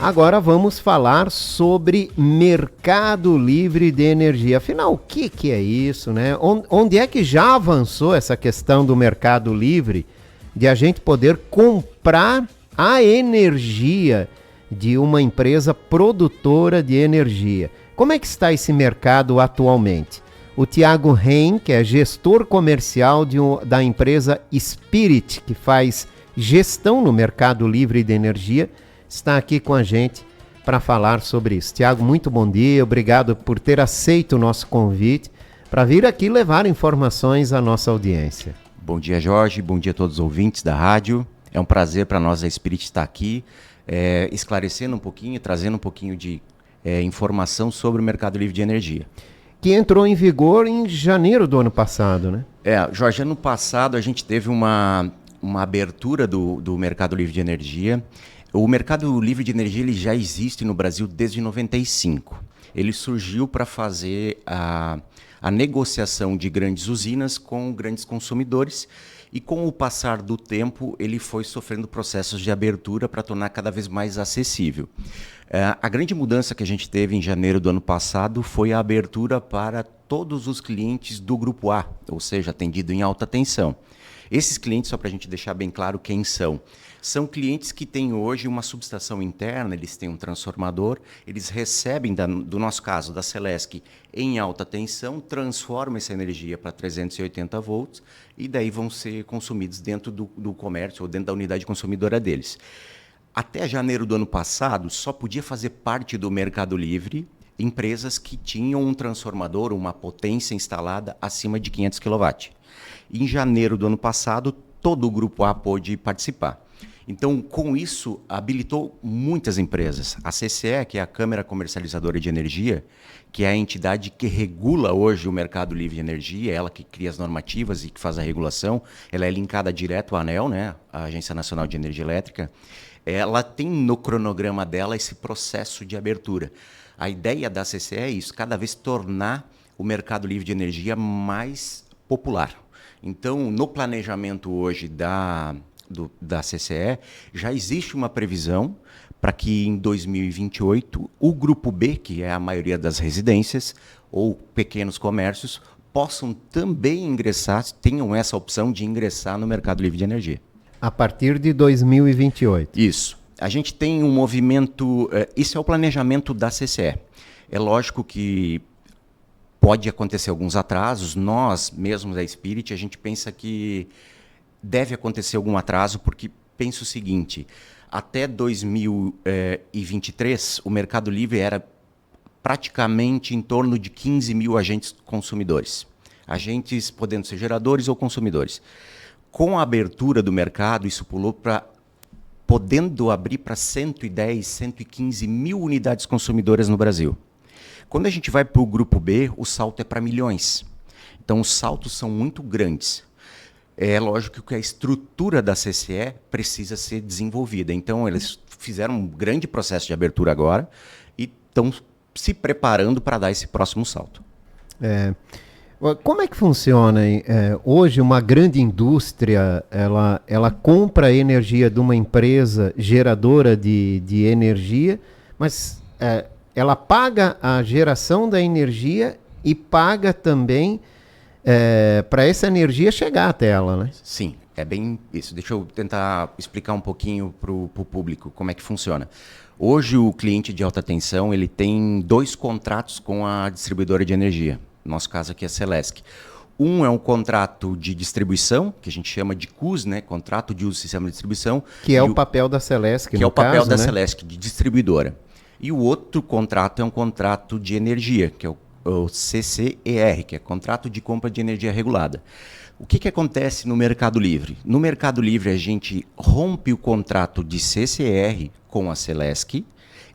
Agora vamos falar sobre mercado livre de energia. Afinal, o que é isso, né? Onde é que já avançou essa questão do mercado livre de a gente poder comprar a energia de uma empresa produtora de energia? Como é que está esse mercado atualmente? O Tiago Reim, que é gestor comercial da empresa Spirit, que faz gestão no mercado livre de energia, está aqui com a gente para falar sobre isso. Tiago, muito bom dia, obrigado por ter aceito o nosso convite para vir aqui levar informações à nossa audiência. Bom dia, Jorge, bom dia a todos os ouvintes da rádio. É um prazer para nós da Spirit estar aqui, esclarecendo um pouquinho, trazendo um pouquinho de informação sobre o mercado livre de energia. Que entrou em vigor em janeiro do ano passado, né? Jorge, ano passado a gente teve uma abertura do mercado livre de energia. O mercado livre de energia ele já existe no Brasil desde 95. Ele surgiu para fazer a negociação de grandes usinas com grandes consumidores e com o passar do tempo ele foi sofrendo processos de abertura para tornar cada vez mais acessível. A grande mudança que a gente teve em janeiro do ano passado foi a abertura para todos os clientes do Grupo A, ou seja, atendido em alta tensão. Esses clientes, só para a gente deixar bem claro quem são clientes que têm hoje uma subestação interna, eles têm um transformador, eles recebem, do nosso caso, da Celesc, em alta tensão, transformam essa energia para 380 volts e daí vão ser consumidos dentro do comércio ou dentro da unidade consumidora deles. Até janeiro do ano passado, só podia fazer parte do Mercado Livre empresas que tinham um transformador, uma potência instalada acima de 500 kW. Em janeiro do ano passado, todo o Grupo A pôde participar. Então, com isso, habilitou muitas empresas. A CCE, que é a Câmara Comercializadora de Energia, que é a entidade que regula hoje o mercado livre de energia, ela que cria as normativas e que faz a regulação, ela é linkada direto à ANEEL, né, a Agência Nacional de Energia Elétrica. Ela tem no cronograma dela esse processo de abertura. A ideia da CCE é isso, cada vez tornar o mercado livre de energia mais popular. Então, no planejamento hoje da CCE, já existe uma previsão para que em 2028 o Grupo B, que é a maioria das residências ou pequenos comércios, possam também ingressar, tenham essa opção de ingressar no mercado livre de energia. A partir de 2028. Isso. A gente tem um movimento, isso é o planejamento da CCE. É lógico que pode acontecer alguns atrasos, nós mesmos da Spirit, a gente pensa que deve acontecer algum atraso, porque penso o seguinte, até 2023, o Mercado Livre era praticamente em torno de 15 mil agentes consumidores. Agentes podendo ser geradores ou consumidores. Com a abertura do mercado, isso pulou para, podendo abrir para 110, 115 mil unidades consumidoras no Brasil. Quando a gente vai para o Grupo B, o salto é para milhões. Então, os saltos são muito grandes. É lógico que a estrutura da CCE precisa ser desenvolvida. Então, eles fizeram um grande processo de abertura agora e estão se preparando para dar esse próximo salto. Como é que funciona? Hoje, uma grande indústria, ela compra a energia de uma empresa geradora de energia, mas ela paga a geração da energia e paga também para essa energia chegar até ela, né? Sim, é bem isso. Deixa eu tentar explicar um pouquinho para o público como é que funciona. Hoje o cliente de alta tensão ele tem 2 contratos com a distribuidora de energia. No nosso caso aqui é a Celesc. Um é um contrato de distribuição, que a gente chama de CUS, né? Contrato de uso do sistema de distribuição. Que é o papel da Celesc, que é o papel da Celesc, de distribuidora. E o outro contrato é um contrato de energia, que é o CCER, que é Contrato de Compra de Energia Regulada. O que acontece no Mercado Livre? No Mercado Livre, a gente rompe o contrato de CCER com a Celesc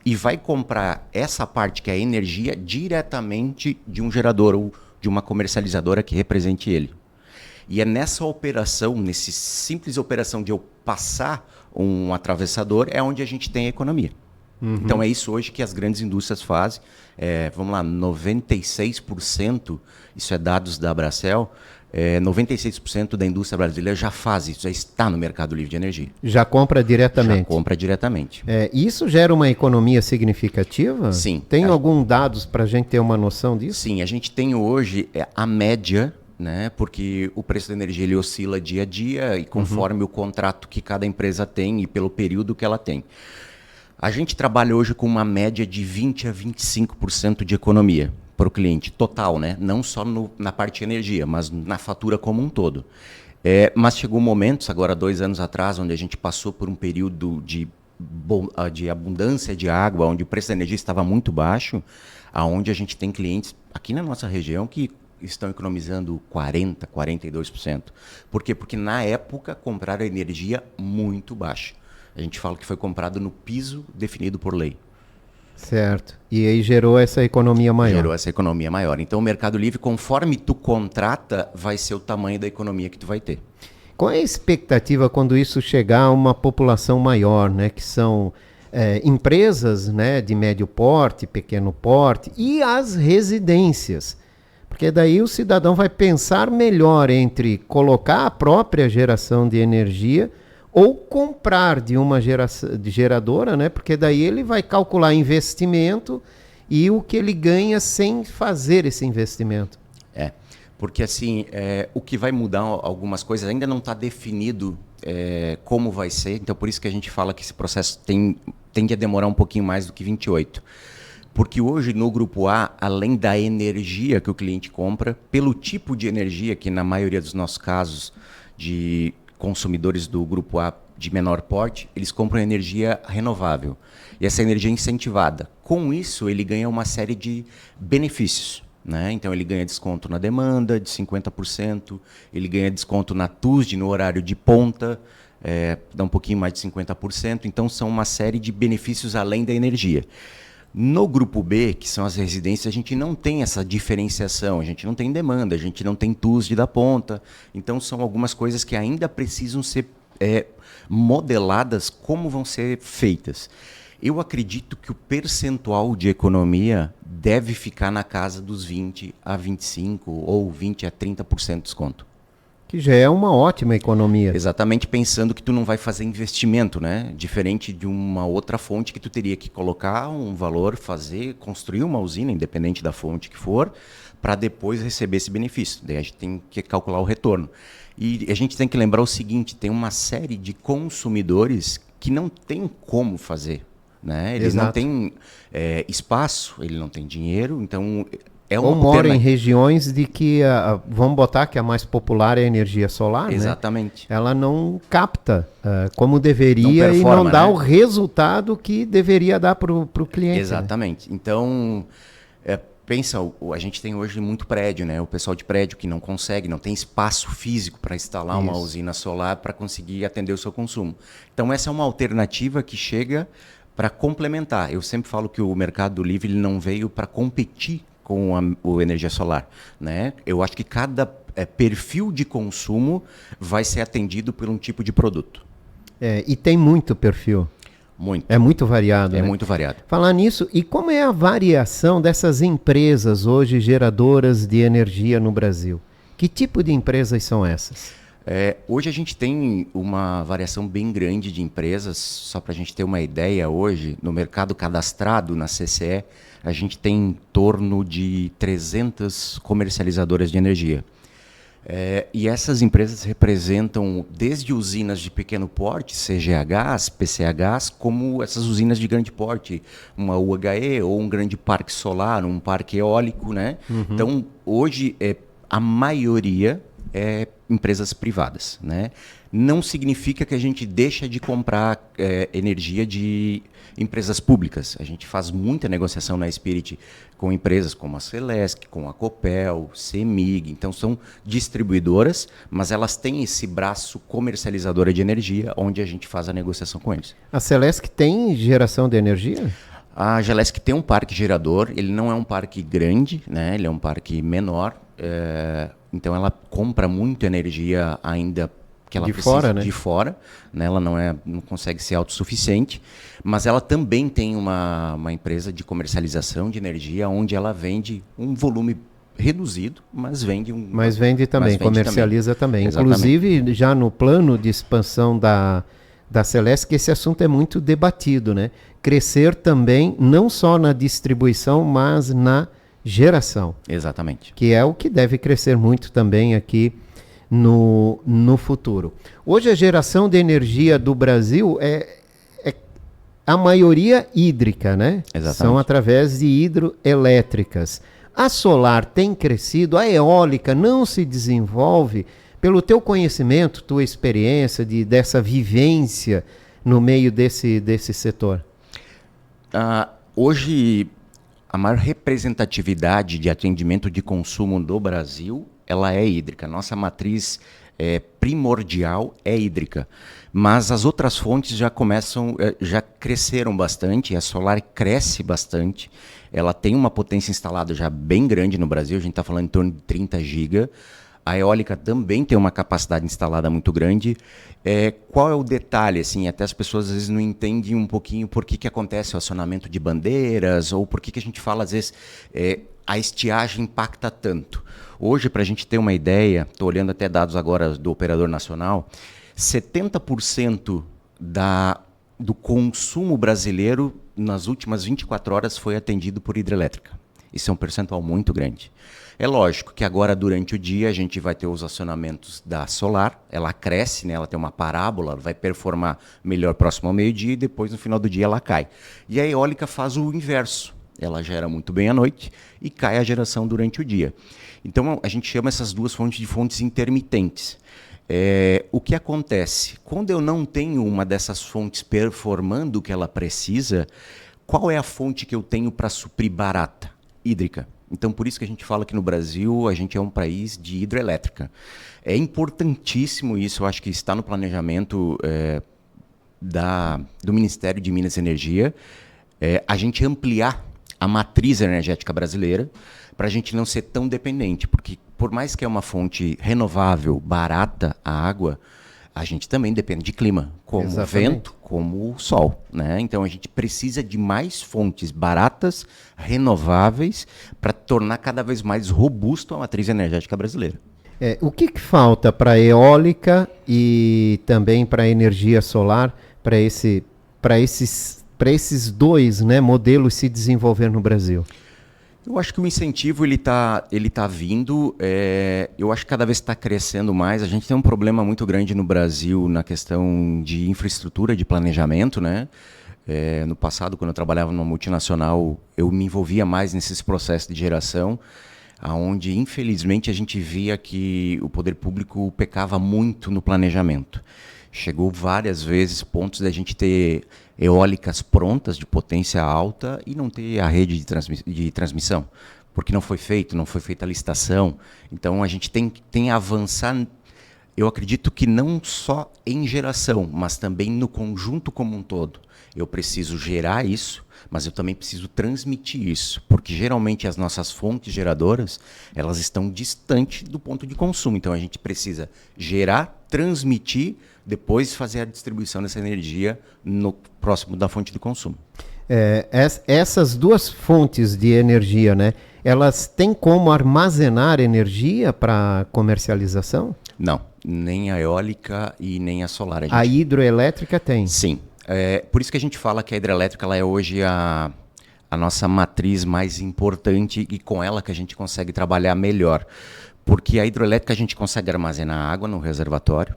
e vai comprar essa parte, que é a energia, diretamente de um gerador ou de uma comercializadora que represente ele. E é nessa operação, nessa simples operação de eu passar um atravessador, é onde a gente tem a economia. Uhum. Então é isso hoje que as grandes indústrias fazem. Vamos lá, 96%, isso é dados da Abracel, 96% da indústria brasileira já faz isso, já está no mercado livre de energia. Já compra diretamente? Já compra diretamente. Isso gera uma economia significativa? Sim. Tem algum dados para a gente ter uma noção disso? Sim, a gente tem hoje a média, né, porque o preço da energia ele oscila dia a dia e conforme o contrato que cada empresa tem e pelo período que ela tem. A gente trabalha hoje com uma média de 20 a 25% de economia para o cliente total, né? Não só na parte de energia, mas na fatura como um todo. Mas chegou momentos, agora 2 anos atrás, onde a gente passou por um período de abundância de água, onde o preço da energia estava muito baixo, aonde a gente tem clientes aqui na nossa região que estão economizando 40%, 42%. Por quê? Porque na época compraram energia muito baixa. A gente fala que foi comprado no piso definido por lei. Certo. E aí gerou essa economia maior. Gerou essa economia maior. Então o Mercado Livre, conforme tu contrata, vai ser o tamanho da economia que tu vai ter. Qual é a expectativa quando isso chegar a uma população maior, né? Que são empresas, né, de médio porte, pequeno porte e as residências. Porque daí o cidadão vai pensar melhor entre colocar a própria geração de energia ou comprar de uma geradora, né? Porque daí ele vai calcular investimento e o que ele ganha sem fazer esse investimento. Porque assim, o que vai mudar algumas coisas ainda não está definido como vai ser, então por isso que a gente fala que esse processo tende a demorar um pouquinho mais do que 28. Porque hoje no Grupo A, além da energia que o cliente compra, pelo tipo de energia que na maioria dos nossos casos de consumidores do Grupo A de menor porte, eles compram energia renovável. E essa energia é incentivada. Com isso, ele ganha uma série de benefícios, né? Então, ele ganha desconto na demanda de 50%, ele ganha desconto na TUSD, no horário de ponta, dá um pouquinho mais de 50%. Então, são uma série de benefícios além da energia. No Grupo B, que são as residências, a gente não tem essa diferenciação, a gente não tem demanda, a gente não tem TUSD da ponta. Então, são algumas coisas que ainda precisam ser modeladas como vão ser feitas. Eu acredito que o percentual de economia deve ficar na casa dos 20% a 25% ou 20% a 30% de desconto. Que já é uma ótima economia. Exatamente, pensando que tu não vai fazer investimento, né? Diferente de uma outra fonte que tu teria que colocar um valor, construir uma usina, independente da fonte que for, para depois receber esse benefício. Daí a gente tem que calcular o retorno. E a gente tem que lembrar o seguinte, tem uma série de consumidores que não tem como fazer, né? Eles não têm espaço, ele não tem dinheiro, então... Ou mora em regiões de que, vamos botar que a mais popular é a energia solar, exatamente, né? Ela não capta como deveria e não dá, né, o resultado que deveria dar para o cliente. Exatamente. Né? Então, pensa, a gente tem hoje muito prédio, né? O pessoal de prédio que não consegue, não tem espaço físico para instalar uma usina solar para conseguir atender o seu consumo. Então, essa é uma alternativa que chega para complementar. Eu sempre falo que o Mercado Livre ele não veio para competir com a energia solar, né? Eu acho que cada perfil de consumo vai ser atendido por um tipo de produto. E tem muito perfil. Muito. É muito variado. É, né? Muito variado. Falar nisso, e como é a variação dessas empresas hoje geradoras de energia no Brasil? Que tipo de empresas são essas? Hoje a gente tem uma variação bem grande de empresas, só para a gente ter uma ideia, hoje no mercado cadastrado na CCE, a gente tem em torno de 300 comercializadoras de energia. E essas empresas representam desde usinas de pequeno porte, CGHs, PCHs, como essas usinas de grande porte, uma UHE ou um grande parque solar, um parque eólico, né? Uhum. Então, hoje, a maioria é empresas privadas, né? Não significa que a gente deixa de comprar energia de empresas públicas. A gente faz muita negociação na Spirit com empresas como a Celesc, com a Copel, CEMIG. Então, são distribuidoras, mas elas têm esse braço comercializadora de energia, onde a gente faz a negociação com eles. A Celesc tem geração de energia? A Celesc tem um parque gerador. Ele não é um parque grande, né? Ele é um parque menor. Então, ela compra muito energia ainda que ela precisa fora, né? De fora, né? Ela não consegue ser autossuficiente, mas ela também tem uma empresa de comercialização de energia onde ela vende um volume reduzido, mas vende Mas vende também, comercializa também. Exatamente. Inclusive, já no plano de expansão da Celesc, que esse assunto é muito debatido, né? Crescer também, não só na distribuição, mas na geração. Exatamente. Que é o que deve crescer muito também aqui no futuro. Hoje a geração de energia do Brasil é a maioria hídrica, né? Exatamente. São através de hidroelétricas. A solar tem crescido, a eólica não se desenvolve. Pelo teu conhecimento, tua experiência, dessa vivência no meio desse setor? Hoje, a maior representatividade de atendimento de consumo do Brasil, ela é hídrica. Nossa matriz primordial é hídrica. Mas as outras fontes já cresceram bastante, a solar cresce bastante. Ela tem uma potência instalada já bem grande no Brasil, a gente está falando em torno de 30 GB. A eólica também tem uma capacidade instalada muito grande. Qual é o detalhe? Assim, até as pessoas às vezes não entendem um pouquinho por que acontece o acionamento de bandeiras, ou por que a gente fala, às vezes, a estiagem impacta tanto. Hoje, para a gente ter uma ideia, estou olhando até dados agora do Operador Nacional, 70% do consumo brasileiro nas últimas 24 horas foi atendido por hidrelétrica. Isso é um percentual muito grande. É lógico que agora, durante o dia, a gente vai ter os acionamentos da solar, ela cresce, né? Ela tem uma parábola, vai performar melhor próximo ao meio-dia e depois, no final do dia, ela cai. E a eólica faz o inverso. Ela gera muito bem à noite e cai a geração durante o dia. Então, a gente chama essas duas fontes de fontes intermitentes. O que acontece? Quando eu não tenho uma dessas fontes performando o que ela precisa, qual é a fonte que eu tenho para suprir barata? Hídrica. Então, por isso que a gente fala que no Brasil a gente é um país de hidrelétrica. É importantíssimo isso, eu acho que está no planejamento do Ministério de Minas e Energia, a gente ampliar a matriz energética brasileira para a gente não ser tão dependente, porque por mais que é uma fonte renovável, barata, a água, a gente também depende de clima, como o vento, como o sol, né? Então a gente precisa de mais fontes baratas, renováveis, para tornar cada vez mais robusto a matriz energética brasileira. O que falta para a eólica e também para a energia solar, para esses dois, né, modelos se desenvolver no Brasil? Eu acho que o incentivo ele tá vindo, eu acho que cada vez está crescendo mais. A gente tem um problema muito grande no Brasil na questão de infraestrutura, de planejamento, né? No passado, quando eu trabalhava numa multinacional, eu me envolvia mais nesses processos de geração, onde, infelizmente, a gente via que o poder público pecava muito no planejamento. Chegou várias vezes pontos da gente ter eólicas prontas de potência alta e não ter a rede de transmissão, porque não foi feita a licitação. Então a gente tem que avançar, eu acredito que não só em geração, mas também no conjunto como um todo. Eu preciso gerar isso, mas eu também preciso transmitir isso, porque geralmente as nossas fontes geradoras, elas estão distantes do ponto de consumo. Então a gente precisa gerar, transmitir, depois fazer a distribuição dessa energia no próximo da fonte de consumo. Essas duas fontes de energia, né, elas têm como armazenar energia para comercialização? Não, nem a eólica e nem a solar. A hidroelétrica tem? Sim. Por isso que a gente fala que a hidrelétrica ela é hoje a nossa matriz mais importante e com ela que a gente consegue trabalhar melhor. Porque a hidrelétrica a gente consegue armazenar água no reservatório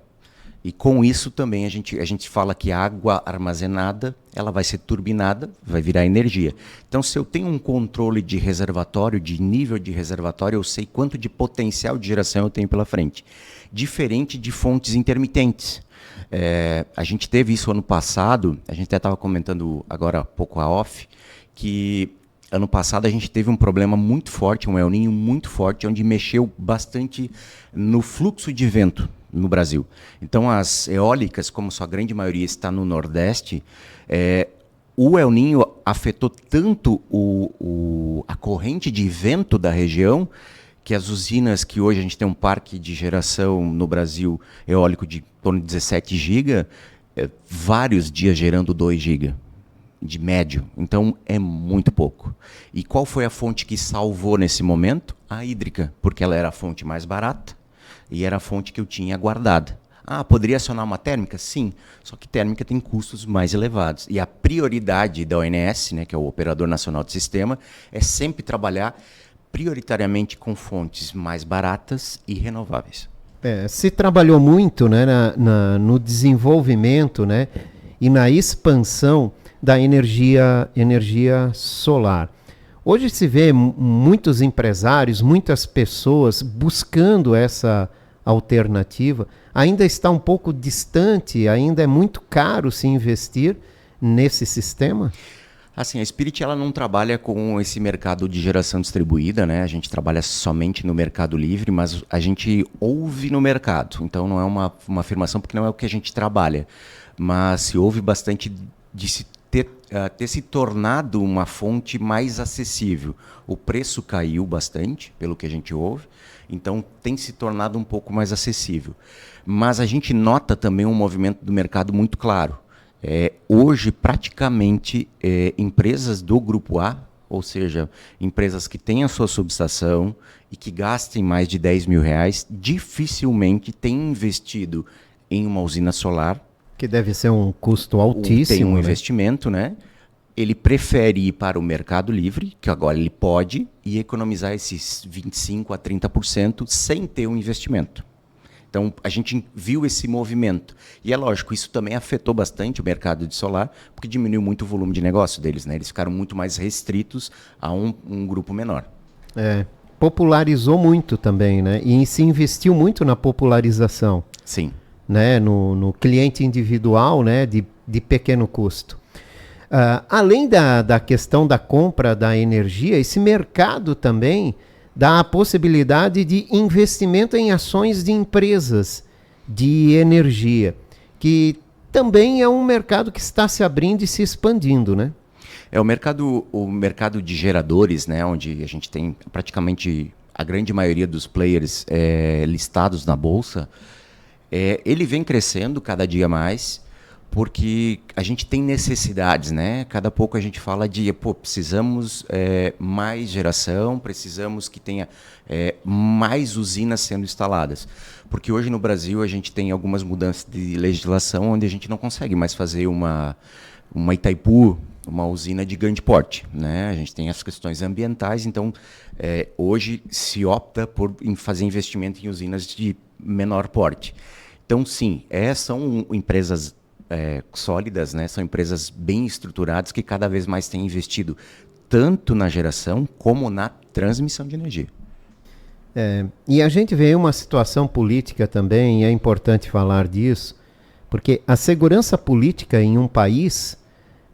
e com isso também a gente fala que a água armazenada ela vai ser turbinada, vai virar energia. Então, se eu tenho um controle de reservatório, de nível de reservatório, eu sei quanto de potencial de geração eu tenho pela frente. Diferente de fontes intermitentes. A gente teve isso ano passado, a gente até estava comentando agora há pouco a off, que ano passado a gente teve um problema muito forte, um El Niño muito forte, onde mexeu bastante no fluxo de vento no Brasil. Então as eólicas, como sua grande maioria está no Nordeste, o El Niño afetou tanto a corrente de vento da região, que as usinas que hoje a gente tem um parque de geração no Brasil eólico de torno de 17 GB, vários dias gerando 2 GB. de médio, então é muito pouco. E qual foi a fonte que salvou nesse momento? A hídrica, porque ela era a fonte mais barata e era a fonte que eu tinha guardada. Ah, poderia acionar uma térmica? Sim, só que térmica tem custos mais elevados. E a prioridade da ONS, né, que é o Operador Nacional do Sistema, é sempre trabalhar prioritariamente com fontes mais baratas e renováveis. Se trabalhou muito, né, no desenvolvimento, né, e na expansão da energia solar. Hoje se vê muitos empresários, muitas pessoas buscando essa alternativa. Ainda está um pouco distante, ainda é muito caro se investir nesse sistema? Assim, a Spirit ela não trabalha com esse mercado de geração distribuída, né? A gente trabalha somente no mercado livre, mas a gente ouve no mercado. Então não é uma afirmação porque não é o que a gente trabalha. Mas se ouve bastante de se ter se tornado uma fonte mais acessível. O preço caiu bastante, pelo que a gente ouve, então tem se tornado um pouco mais acessível. Mas a gente nota também um movimento do mercado muito claro. Hoje, praticamente, empresas do Grupo A, ou seja, empresas que têm a sua subestação e que gastem mais de R$10.000, dificilmente têm investido em uma usina solar. Que deve ser um custo altíssimo. Tem um investimento, né? Ele prefere ir para o mercado livre, que agora ele pode, e economizar esses 25% a 30% sem ter um investimento. Então, a gente viu esse movimento. E é lógico, isso também afetou bastante o mercado de solar, porque diminuiu muito o volume de negócio deles, né? Eles ficaram muito mais restritos a um grupo menor. Popularizou muito também, né? E se investiu muito na popularização. Sim. Né? No cliente individual, né? de pequeno custo. Além da questão da compra da energia, esse mercado também dá a possibilidade de investimento em ações de empresas de energia, que também é um mercado que está se abrindo e se expandindo, né? O mercado de geradores, né, onde a gente tem praticamente a grande maioria dos players listados na Bolsa, ele vem crescendo cada dia mais, porque a gente tem necessidades, né? Cada pouco a gente fala de, precisamos mais geração, precisamos que tenha mais usinas sendo instaladas. Porque hoje no Brasil a gente tem algumas mudanças de legislação onde a gente não consegue mais fazer uma Itaipu, uma usina de grande porte, né? A gente tem as questões ambientais, então hoje se opta por fazer investimento em usinas de menor porte. Então, sim, são empresas sólidas, né? São empresas bem estruturadas que cada vez mais têm investido tanto na geração como na transmissão de energia. E a gente vê uma situação política também, e é importante falar disso, porque a segurança política em um país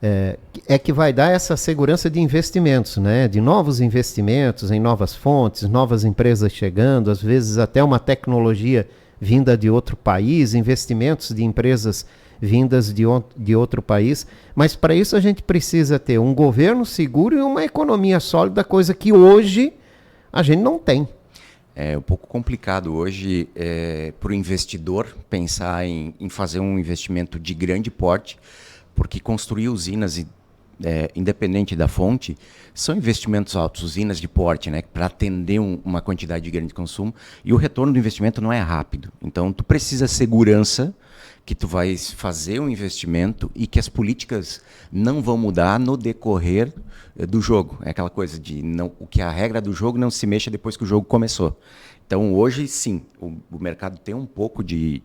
é que vai dar essa segurança de investimentos, né? De novos investimentos em novas fontes, novas empresas chegando, às vezes até uma tecnologia vinda de outro país, investimentos de empresas vindas de outro país, mas para isso a gente precisa ter um governo seguro e uma economia sólida, coisa que hoje a gente não tem. É um pouco complicado hoje para o investidor pensar em fazer um investimento de grande porte, porque construir usinas, independente da fonte, são investimentos altos, usinas de porte, né, para atender uma quantidade grande de consumo, e o retorno do investimento não é rápido. Então, tu precisa de segurança que tu vai fazer um investimento e que as políticas não vão mudar no decorrer do jogo. É aquela coisa de que a regra do jogo não se mexa depois que o jogo começou. Então, hoje, sim, o mercado tem um pouco de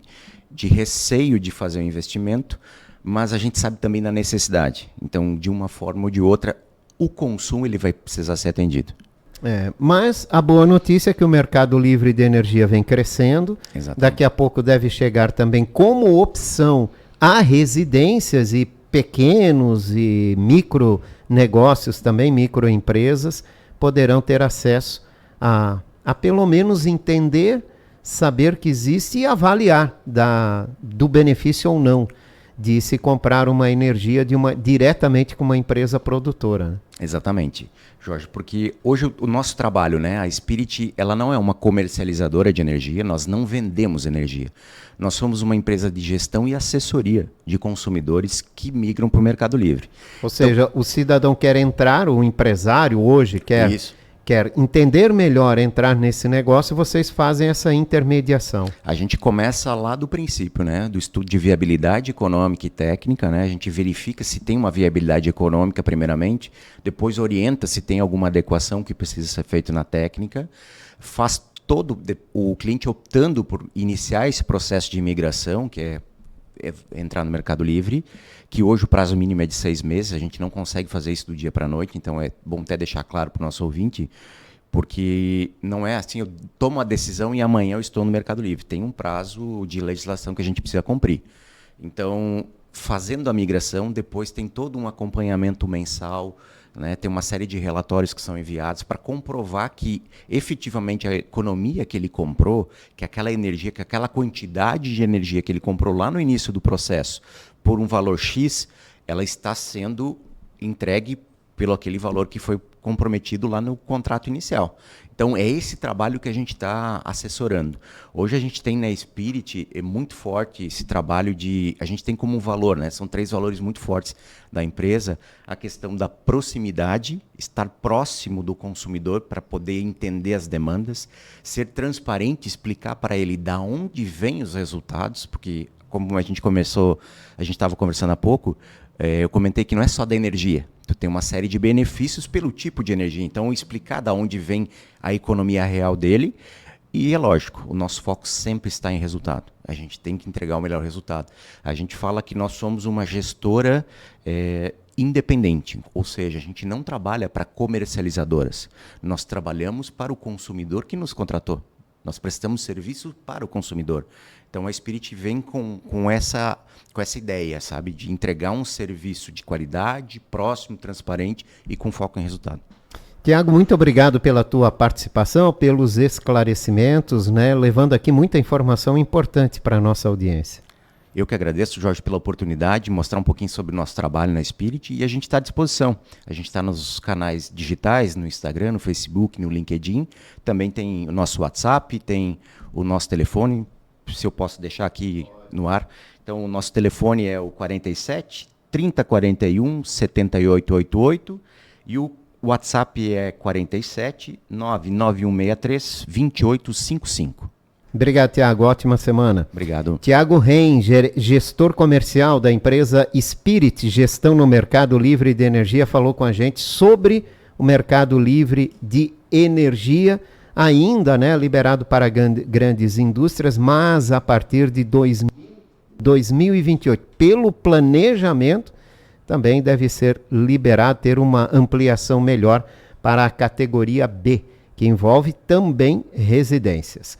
receio de fazer um investimento, mas a gente sabe também da necessidade. Então, de uma forma ou de outra, o consumo ele vai precisar ser atendido. Mas a boa notícia é que o mercado livre de energia vem crescendo. Exatamente. Daqui a pouco deve chegar também como opção a residências e pequenos e micro negócios também, microempresas, poderão ter acesso a pelo menos entender, saber que existe e avaliar do benefício ou não de se comprar uma energia diretamente com uma empresa produtora, né? Exatamente, Jorge, porque hoje o nosso trabalho, né, a Spirit, ela não é uma comercializadora de energia, nós não vendemos energia. Nós somos uma empresa de gestão e assessoria de consumidores que migram para o Mercado Livre. Ou seja, o cidadão quer entrar, o empresário hoje quer entender melhor, entrar nesse negócio, vocês fazem essa intermediação. A gente começa lá do princípio, né? Do estudo de viabilidade econômica e técnica, né? A gente verifica se tem uma viabilidade econômica primeiramente, depois orienta se tem alguma adequação que precisa ser feita na técnica, faz todo o cliente optando por iniciar esse processo de imigração, que é entrar no Mercado Livre, que hoje o prazo mínimo é de 6 meses, a gente não consegue fazer isso do dia para a noite, então é bom até deixar claro para o nosso ouvinte, porque não é assim, eu tomo a decisão e amanhã eu estou no Mercado Livre. Tem um prazo de legislação que a gente precisa cumprir. Então, fazendo a migração, depois tem todo um acompanhamento mensal, né? Tem uma série de relatórios que são enviados para comprovar que efetivamente a economia que ele comprou, que aquela energia, que aquela quantidade de energia que ele comprou lá no início do processo por um valor X, ela está sendo entregue pelo aquele valor que foi comprometido lá no contrato inicial. Então, é esse trabalho que a gente está assessorando. Hoje a gente tem na Spirit, é muito forte esse trabalho de... A gente tem como um valor, né? São 3 valores muito fortes da empresa. A questão da proximidade, estar próximo do consumidor para poder entender as demandas, ser transparente, explicar para ele de onde vêm os resultados, porque, como a gente estava conversando há pouco, eu comentei que não é só da energia. Tu tem uma série de benefícios pelo tipo de energia. Então, explicar de onde vem a economia real dele. E é lógico, o nosso foco sempre está em resultado. A gente tem que entregar o melhor resultado. A gente fala que nós somos uma gestora independente. Ou seja, a gente não trabalha para comercializadoras. Nós trabalhamos para o consumidor que nos contratou. Nós prestamos serviço para o consumidor. Então, a Spirit vem com essa ideia, sabe, de entregar um serviço de qualidade, próximo, transparente e com foco em resultado. Tiago, muito obrigado pela tua participação, pelos esclarecimentos, né, levando aqui muita informação importante para a nossa audiência. Eu que agradeço, Jorge, pela oportunidade de mostrar um pouquinho sobre o nosso trabalho na Spirit, e a gente está à disposição. A gente está nos canais digitais, no Instagram, no Facebook, no LinkedIn. Também tem o nosso WhatsApp, tem o nosso telefone, se eu posso deixar aqui no ar. Então, o nosso telefone é o 47 3041 7888 e o WhatsApp é 47 99163 2855. Obrigado, Tiago. Ótima semana. Obrigado. Tiago Reim, gestor comercial da empresa Spirit, gestão no Mercado Livre de Energia, falou com a gente sobre o Mercado Livre de Energia, ainda, né, liberado para grandes indústrias, mas a partir de 2028, pelo planejamento, também deve ser liberado, ter uma ampliação melhor para a categoria B, que envolve também residências.